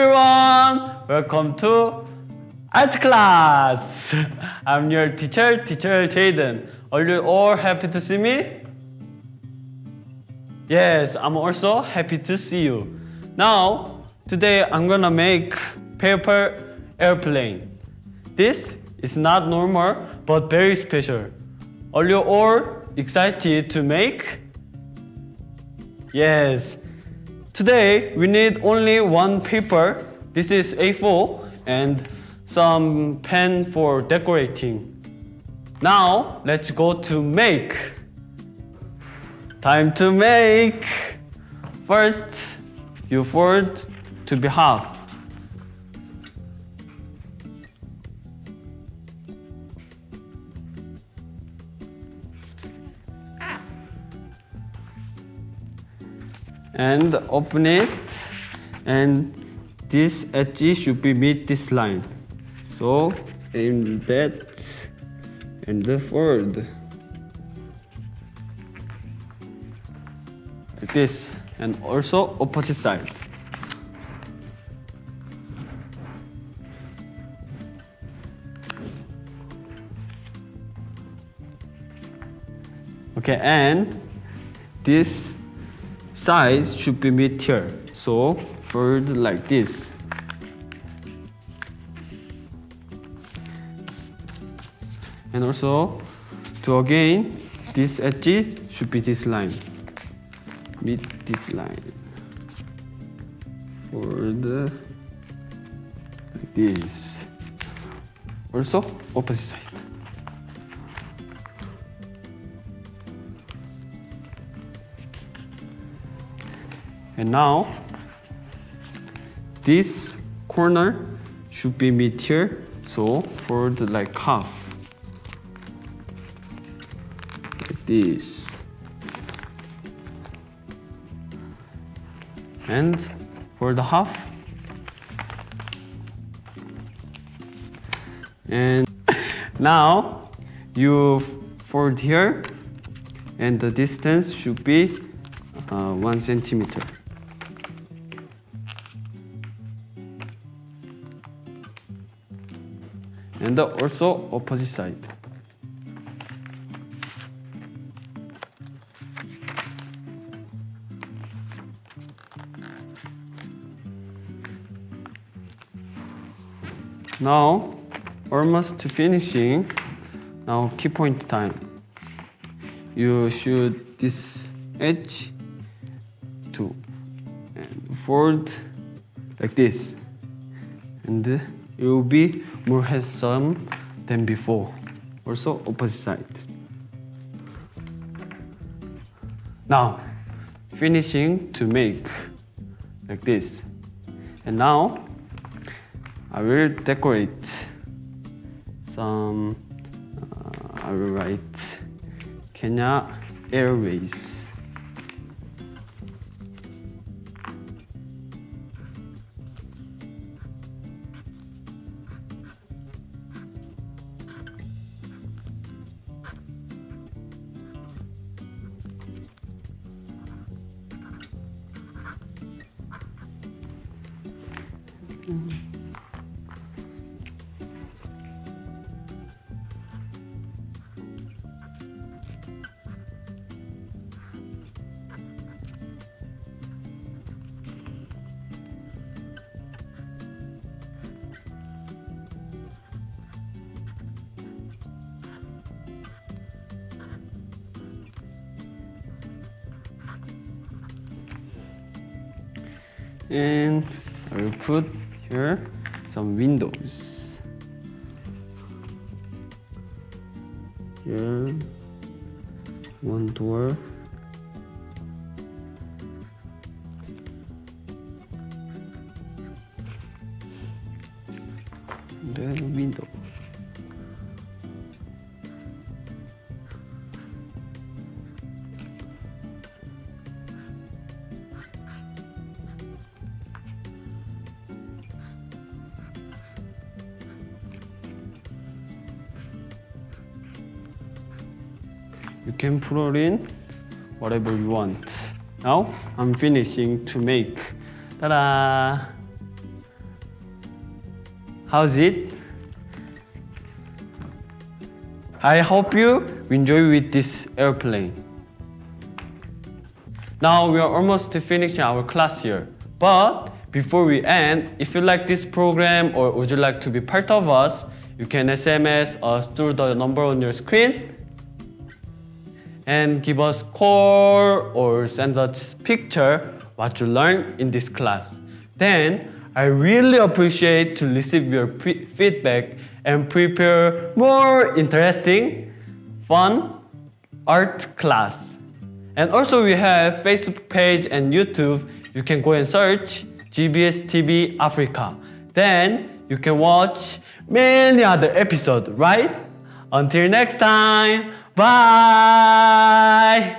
everyone! Welcome to art class! I'm your teacher, Teacher Jayden. Are you all happy to see me? Yes, I'm also happy to see you. Now, today I'm gonna make paper airplane. This is not normal, but very special. Are you all excited to make? Yes. Today we need only one paper. This is A4 and some pen for decorating. Now let's go to make. Time to make. First, you fold to be half. And open it, and this edge should be meet this line. So aim that and fold like this, and also opposite side. Okay, and this size should be meet here, so fold like this. And also, to again, this edge should be this line, meet this line. Fold like this. Also, opposite side. And now, this corner should be meet here, so fold like half, like this, and fold half, and now you fold here, and the distance should be 1 centimeter. And also opposite side. Now, almost finishing. Now, key point time. You should this edge to and fold like this, and it will be more handsome than before. Also opposite side. Now, finishing to make like this. And now, I will decorate some, I will write Kenya Airways. And I will put here some windows. Here, one door. And then a window. You can put in whatever you want. Now I'm finishing to make. Ta-da! How's it? I hope you enjoy with this airplane. Now we are almost finishing our class here. But before we end, if you like this program or would you like to be part of us, you can SMS us through the number on your screen and give us call or send us picture what you learned in this class. Then I really appreciate to receive your feedback and prepare more interesting, fun art class. And also we have Facebook page and YouTube. You can go and search GBS TV Africa. Then you can watch many other episodes, right? Until next time, bye!